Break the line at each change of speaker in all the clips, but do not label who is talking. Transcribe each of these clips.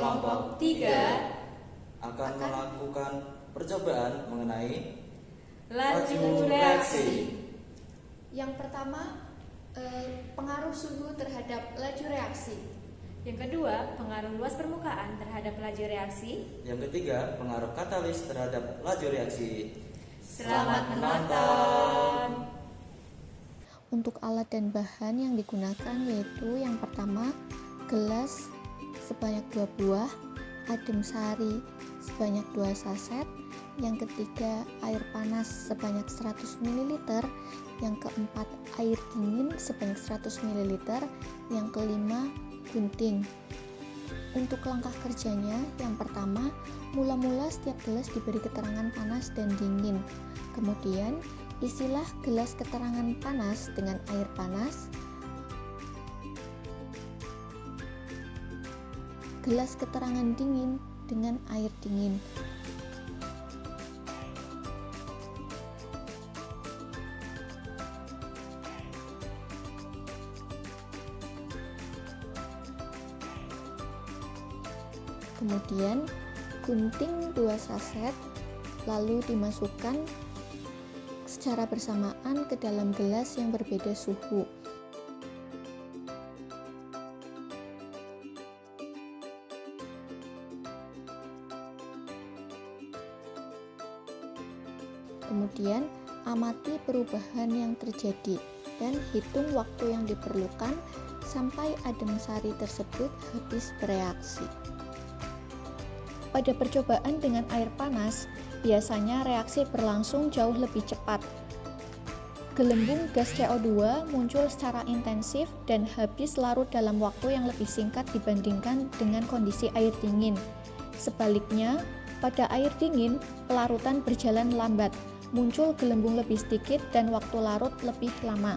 kelompok 3 akan melakukan percobaan mengenai laju reaksi.
Yang pertama, pengaruh suhu terhadap laju reaksi.
Yang kedua, pengaruh luas permukaan terhadap laju reaksi.
Yang ketiga, pengaruh katalis terhadap laju reaksi.
Selamat menonton!
Untuk alat dan bahan yang digunakan yaitu yang pertama, gelas sebanyak 2 buah, adem sari sebanyak 2 saset, yang ketiga air panas sebanyak 100 ml, yang keempat air dingin sebanyak 100 ml, yang kelima gunting. Untuk langkah kerjanya, yang pertama, mula-mula setiap gelas diberi keterangan panas dan dingin. Kemudian, isilah gelas keterangan panas dengan air panas, gelas keterangan dingin dengan air dingin. Kemudian gunting 2 saset, lalu dimasukkan secara bersamaan ke dalam gelas yang berbeda suhu. Kemudian amati perubahan yang terjadi dan hitung waktu yang diperlukan sampai adem sari tersebut habis bereaksi. Pada percobaan dengan air panas, biasanya reaksi berlangsung jauh lebih cepat. Gelembung gas CO2 muncul secara intensif dan habis larut dalam waktu yang lebih singkat dibandingkan dengan kondisi air dingin. Sebaliknya, pada air dingin, pelarutan berjalan lambat, muncul gelembung lebih sedikit dan waktu larut lebih lama.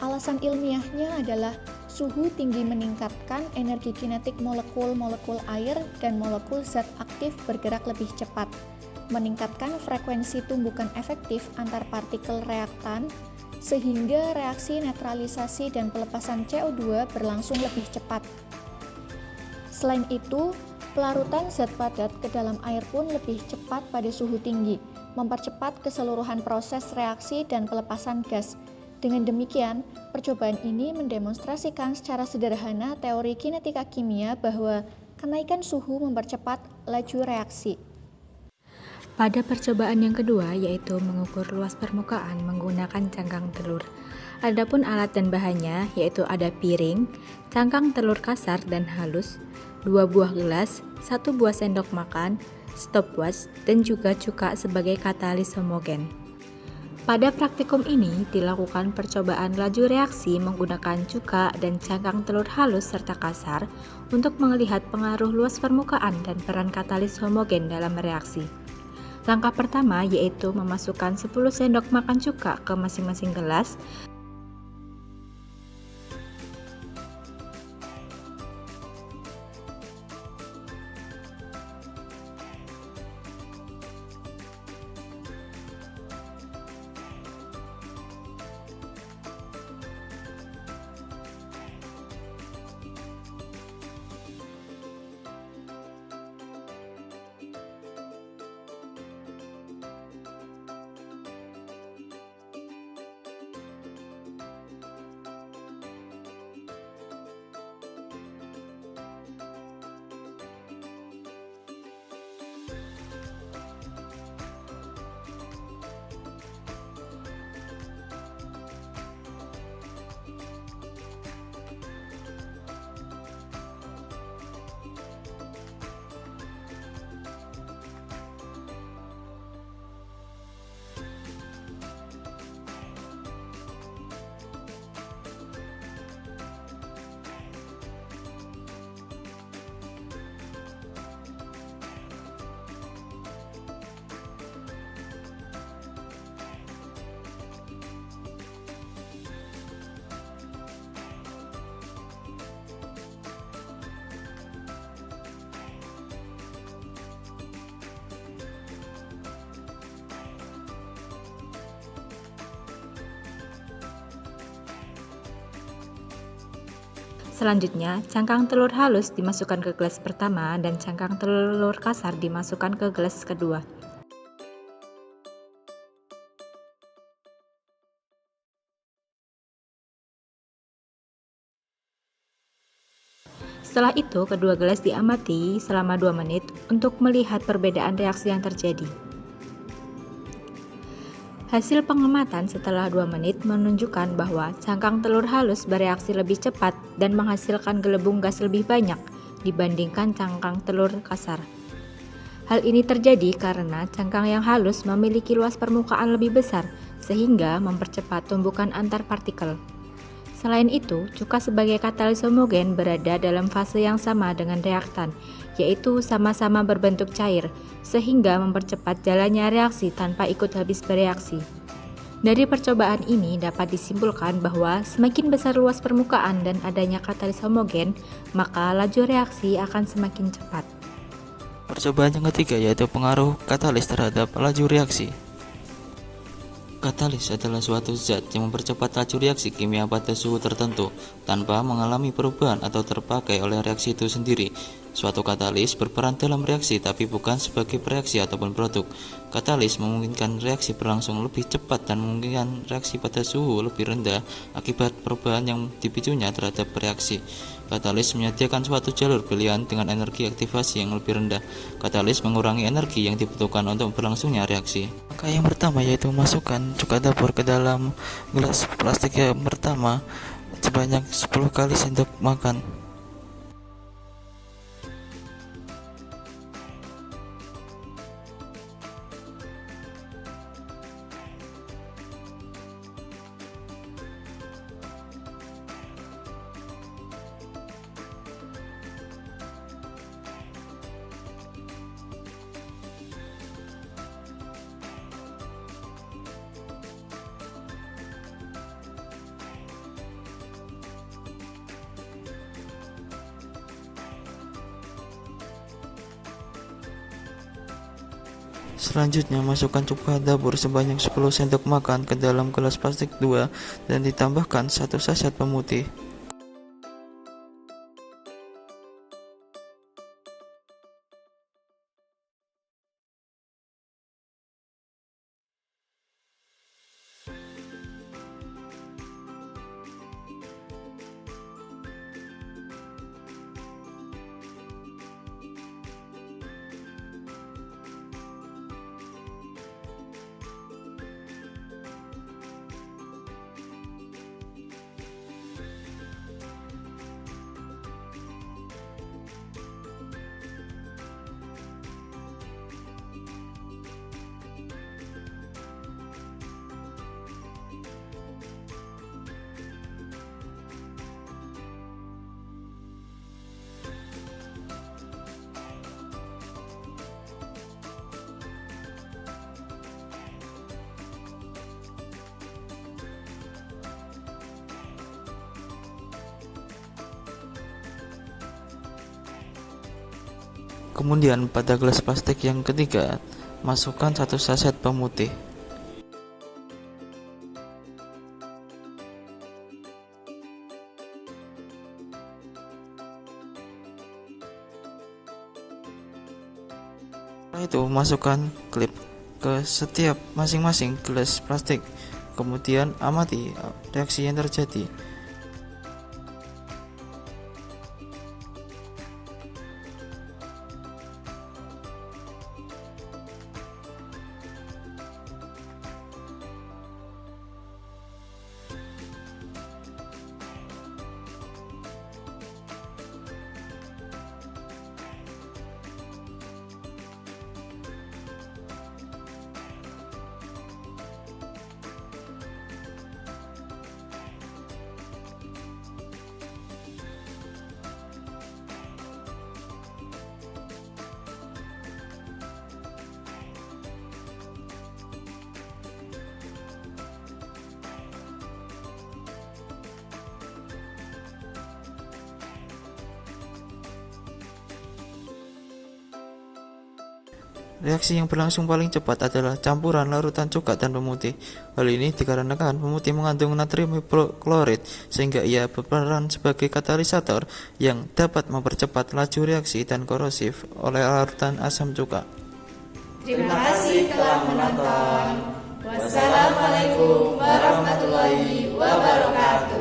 Alasan ilmiahnya adalah suhu tinggi meningkatkan energi kinetik molekul-molekul air dan molekul zat aktif bergerak lebih cepat, meningkatkan frekuensi tumbukan efektif antar partikel reaktan, sehingga reaksi netralisasi dan pelepasan CO2 berlangsung lebih cepat. Selain itu, pelarutan zat padat ke dalam air pun lebih cepat pada suhu tinggi, mempercepat keseluruhan proses reaksi dan pelepasan gas. Dengan demikian, percobaan ini mendemonstrasikan secara sederhana teori kinetika kimia bahwa kenaikan suhu mempercepat laju reaksi.
Pada percobaan yang kedua, yaitu mengukur luas permukaan menggunakan cangkang telur. Adapun alat dan bahannya, yaitu ada piring, cangkang telur kasar dan halus, 2 buah gelas, 1 buah sendok makan, stopwatch, dan juga cuka sebagai katalis homogen. Pada praktikum ini dilakukan percobaan laju reaksi menggunakan cuka dan cangkang telur halus serta kasar untuk melihat pengaruh luas permukaan dan peran katalis homogen dalam reaksi. Langkah pertama yaitu memasukkan 10 sendok makan cuka ke masing-masing gelas. Selanjutnya, cangkang telur halus dimasukkan ke gelas pertama dan cangkang telur kasar dimasukkan ke gelas kedua. Setelah itu, kedua gelas diamati selama 2 menit untuk melihat perbedaan reaksi yang terjadi. Hasil pengamatan setelah 2 menit menunjukkan bahwa cangkang telur halus bereaksi lebih cepat dan menghasilkan gelembung gas lebih banyak dibandingkan cangkang telur kasar. Hal ini terjadi karena cangkang yang halus memiliki luas permukaan lebih besar sehingga mempercepat tumbukan antar partikel. Selain itu, cuka sebagai katalis homogen berada dalam fase yang sama dengan reaktan, yaitu sama-sama berbentuk cair, sehingga mempercepat jalannya reaksi tanpa ikut habis bereaksi. Dari percobaan ini dapat disimpulkan bahwa semakin besar luas permukaan dan adanya katalis homogen, maka laju reaksi akan semakin cepat.
Percobaan yang ketiga yaitu pengaruh katalis terhadap laju reaksi. Katalis adalah suatu zat yang mempercepat laju reaksi kimia pada suhu tertentu tanpa mengalami perubahan atau terpakai oleh reaksi itu sendiri. Suatu katalis berperan dalam reaksi tapi bukan sebagai reaksi ataupun produk. Katalis memungkinkan reaksi berlangsung lebih cepat dan memungkinkan reaksi pada suhu lebih rendah akibat perubahan yang dipicunya terhadap reaksi. Katalis menyediakan suatu jalur pilihan dengan energi aktivasi yang lebih rendah. Katalis mengurangi energi yang dibutuhkan untuk berlangsungnya reaksi. Langkah yang pertama yaitu masukkan cuka dapur ke dalam gelas plastik yang pertama sebanyak 10 kali sendok makan. Selanjutnya, masukkan cuka dapur sebanyak 10 sendok makan ke dalam gelas plastik 2 dan ditambahkan 1 saset pemutih. Kemudian pada gelas plastik yang ketiga, masukkan 1 saset pemutih. Setelah itu, masukkan klip ke setiap masing-masing gelas plastik. Kemudian amati reaksi yang terjadi. Reaksi yang berlangsung paling cepat adalah campuran larutan cuka dan pemutih. Hal ini dikarenakan pemutih mengandung natrium hipoklorit sehingga ia berperan sebagai katalisator yang dapat mempercepat laju reaksi dan korosif oleh larutan asam cuka.
Terima kasih telah menonton. Wassalamualaikum warahmatullahi wabarakatuh.